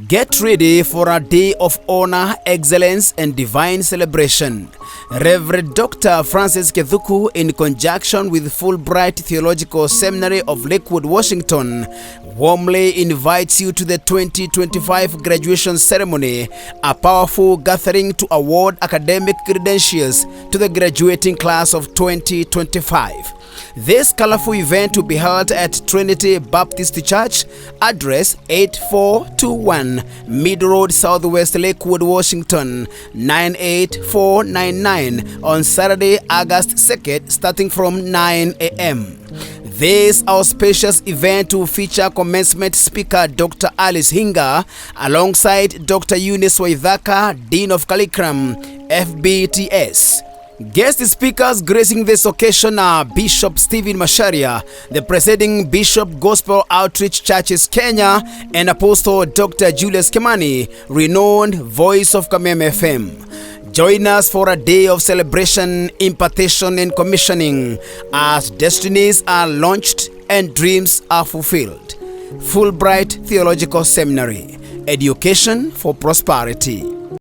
Get ready for a day of honor, excellence, and divine celebration. Reverend Dr. Francis Kethuku, in conjunction with Fulbright Theological Seminary of Lakewood, Washington, warmly invites you to the 2025 graduation ceremony, a powerful gathering to award academic credentials to the graduating class of 2025. This colorful event will be held at Trinity Baptist Church, address 8421 Mid Road, Southwest Lakewood, Washington, 98499 on Saturday, August 2nd, starting from 9 a.m. This auspicious event will feature commencement speaker Dr. Alice Hinga alongside Dr. Eunice Waithaka, Dean of Curriculum, FBTS. Guest speakers gracing this occasion are Bishop Stephen Masharia, the presiding Bishop Gospel Outreach Churches Kenya, and Apostle Dr. Julius Kimani, renowned voice of Kameme FM. Join us for a day of celebration, impartation, and commissioning as destinies are launched and dreams are fulfilled. Fulbright Theological Seminary, education for prosperity.